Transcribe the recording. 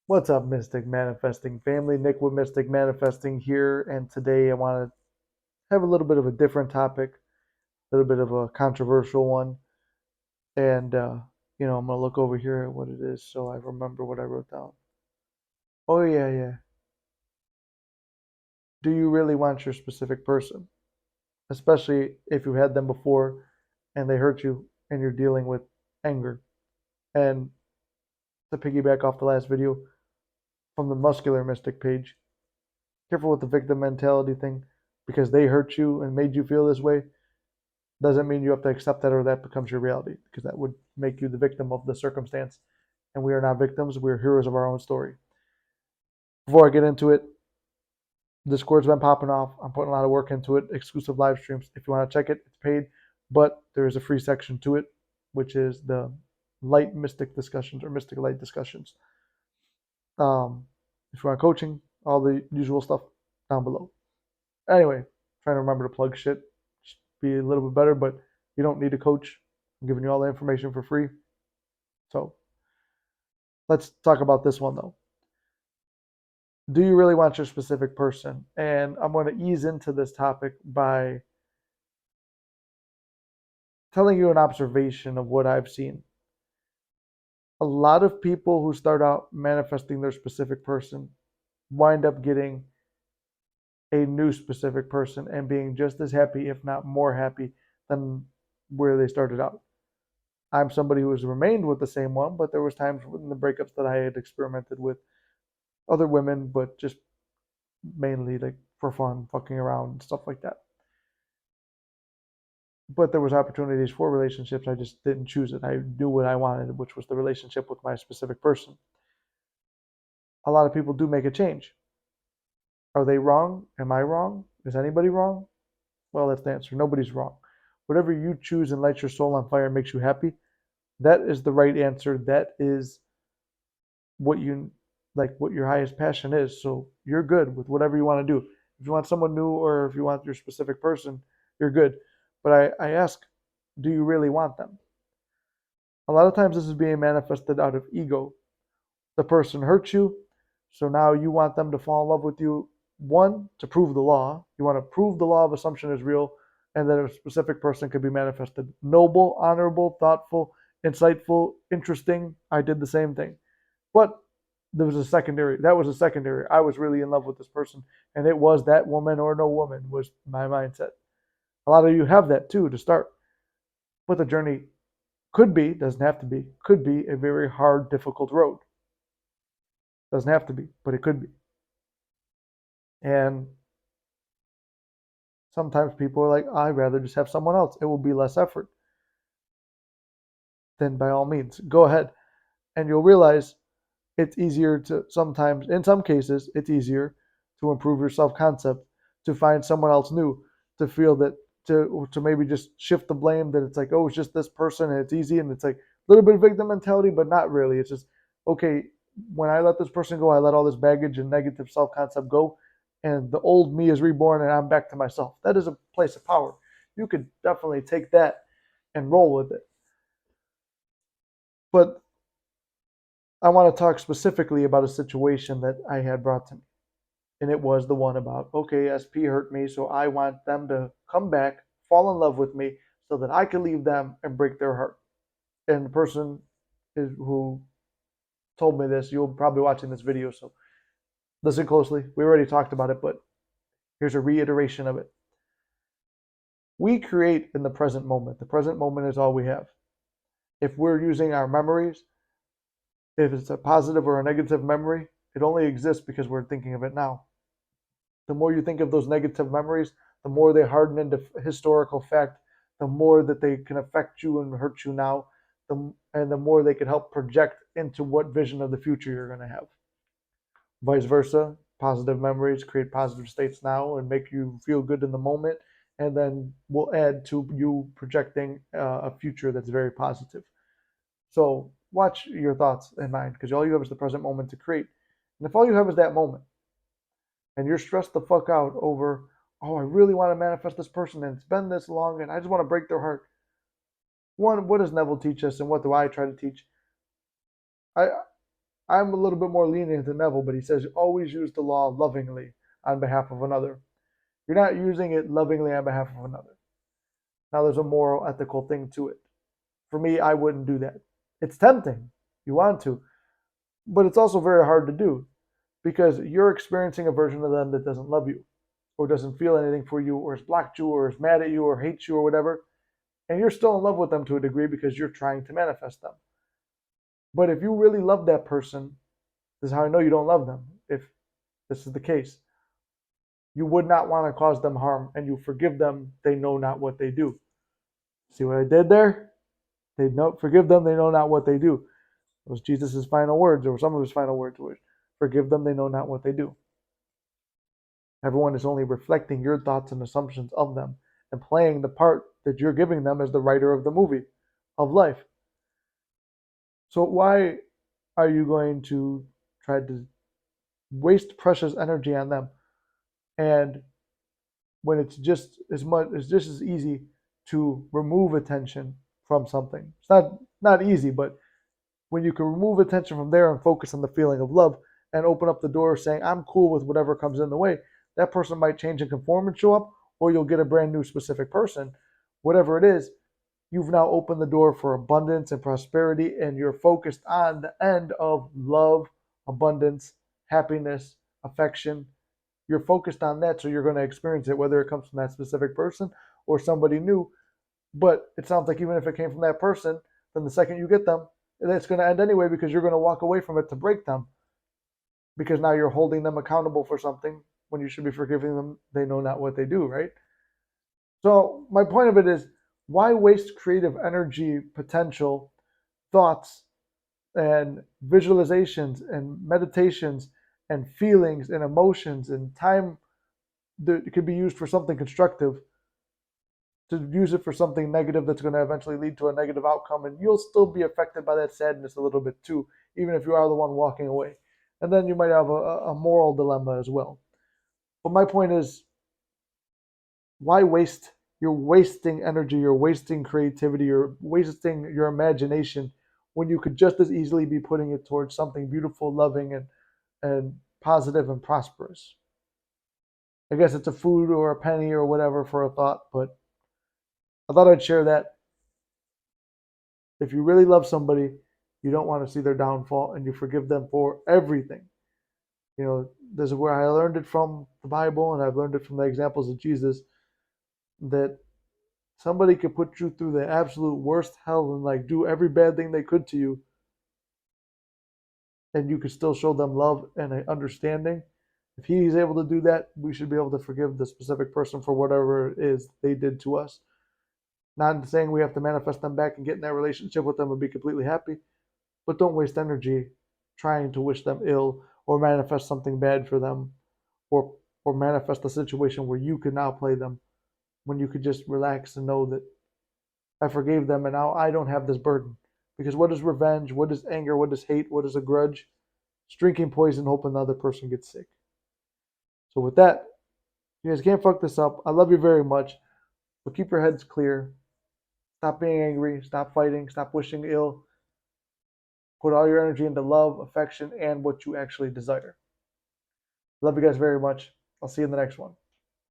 What's up, Mystic Manifesting family? Nick with Mystic Manifesting here, and today I want to have a little bit of a different topic, a little bit of a controversial one. And, I'm going to look over here at what it is so I remember what I wrote down. Oh, yeah, yeah. Do you really want your specific person? Especially if you had them before and they hurt you and you're dealing with anger. And to piggyback off the last video from the Muscular Mystic page, careful with the victim mentality thing because they hurt you and made you feel this way doesn't mean you have to accept that or that becomes your reality because that would make you the victim of the circumstance. And we are not victims, we're heroes of our own story. Before I get into it, Discord's been popping off. I'm putting a lot of work into it. Exclusive live streams. If you want to check it, it's paid, but there is a free section to it, which is the light mystic discussions or mystic light discussions. If you want coaching, all the usual stuff down below. Anyway, trying to remember to plug shit. Just be a little bit better, but you don't need a coach. I'm giving you all the information for free. So let's talk about this one though. Do you really want your specific person? And I'm going to ease into this topic by telling you an observation of what I've seen. A lot of people who start out manifesting their specific person wind up getting a new specific person and being just as happy, if not more happy, than where they started out. I'm somebody who has remained with the same one, but there was times in the breakups that I had experimented with other women, but just mainly like for fun, fucking around and stuff like that. But there was opportunities for relationships. I just didn't choose it. I knew what I wanted, which was the relationship with my specific person. A lot of people do make a change. Are they wrong? Am I wrong? Is anybody wrong? Well, that's the answer. Nobody's wrong. Whatever you choose and lights your soul on fire and makes you happy, that is the right answer. That is what you like, what your highest passion is. So you're good with whatever you want to do. If you want someone new or if you want your specific person, you're good. But I ask, do you really want them? A lot of times this is being manifested out of ego. The person hurts you, so now you want them to fall in love with you. One, to prove the law. You want to prove the law of assumption is real, and that a specific person could be manifested. Noble, honorable, thoughtful, insightful, interesting. I did the same thing. But there was a secondary. That was a secondary. I was really in love with this person, and it was that woman or no woman was my mindset. A lot of you have that too to start. But the journey could be, doesn't have to be, could be a very hard, difficult road. Doesn't have to be, but it could be. And sometimes people are like, I'd rather just have someone else. It will be less effort. Then by all means, go ahead. And you'll realize it's easier to sometimes, in some cases, it's easier to improve your self concept, to find someone else new, to feel that, to maybe just shift the blame that it's like, oh, it's just this person and it's easy. And it's like a little bit of victim mentality, but not really. It's just, okay, when I let this person go, I let all this baggage and negative self concept go. And the old me is reborn and I'm back to myself. That is a place of power. You could definitely take that and roll with it. But I want to talk specifically about a situation that I had brought to me. And it was the one about, okay, SP hurt me, so I want them to come back, fall in love with me, so that I can leave them and break their heart. And the person who told me this, you'll probably be watching this video, so listen closely. We already talked about it, but here's a reiteration of it. We create in the present moment. The present moment is all we have. If we're using our memories, if it's a positive or a negative memory, it only exists because we're thinking of it now. The more you think of those negative memories, the more they harden into historical fact, the more that they can affect you and hurt you now, and the more they can help project into what vision of the future you're going to have. Vice versa, positive memories create positive states now and make you feel good in the moment, and then will add to you projecting a future that's very positive. So watch your thoughts in mind because all you have is the present moment to create. And if all you have is that moment, and you're stressed the fuck out over, oh, I really want to manifest this person and it's been this long and I just want to break their heart. One, what does Neville teach us and what do I try to teach? I I'm a little bit more lenient than Neville, but he says always use the law lovingly on behalf of another. You're not using it lovingly on behalf of another. Now, there's a moral, ethical thing to it. For me, I wouldn't do that. It's tempting. You want to, but it's also very hard to do because you're experiencing a version of them that doesn't love you or doesn't feel anything for you or has blocked you or is mad at you or hates you or whatever. And you're still in love with them to a degree because you're trying to manifest them. But if you really love that person, this is how I know you don't love them. If this is the case, you would not want to cause them harm and you forgive them, they know not what they do. See what I did there? They know, forgive them, they know not what they do. It was Jesus' final words, or some of his final words were, forgive them, they know not what they do. Everyone is only reflecting your thoughts and assumptions of them and playing the part that you're giving them as the writer of the movie of life. So why are you going to try to waste precious energy on them? And when it's just as easy to remove attention from something. It's not easy, but when you can remove attention from there and focus on the feeling of love and open up the door saying, I'm cool with whatever comes in the way, that person might change and conform and show up, or you'll get a brand new specific person. Whatever it is, you've now opened the door for abundance and prosperity, and you're focused on the end of love, abundance, happiness, affection. You're focused on that, so you're going to experience it, whether it comes from that specific person or somebody new. But it sounds like even if it came from that person, then the second you get them, it's going to end anyway because you're going to walk away from it to break them because now you're holding them accountable for something when you should be forgiving them. They know not what they do, right? So my point of it is, why waste creative energy, potential, thoughts, and visualizations and meditations and feelings and emotions and time that could be used for something constructive to use it for something negative that's going to eventually lead to a negative outcome, and you'll still be affected by that sadness a little bit too, even if you are the one walking away. And then you might have a moral dilemma as well. But my point is, why waste? You're wasting energy, you're wasting creativity, you're wasting your imagination when you could just as easily be putting it towards something beautiful, loving, and positive and prosperous. I guess it's a food or a penny or whatever for a thought, but I thought I'd share that. If you really love somebody, you don't want to see their downfall and you forgive them for everything. You know, this is where I learned it from the Bible and I've learned it from the examples of Jesus that somebody could put you through the absolute worst hell and like do every bad thing they could to you and you could still show them love and an understanding. If he's able to do that, we should be able to forgive the specific person for whatever it is they did to us. Not saying we have to manifest them back and get in that relationship with them and be completely happy, but don't waste energy trying to wish them ill or manifest something bad for them or manifest a situation where you can now play them when you could just relax and know that I forgave them and now I don't have this burden. Because what is revenge? What is anger? What is hate? What is a grudge? It's drinking poison hoping the other person gets sick. So with that, you guys can't fuck this up. I love you very much. But keep your heads clear. Stop being angry. Stop fighting. Stop wishing ill. Put all your energy into love, affection, and what you actually desire. Love you guys very much. I'll see you in the next one.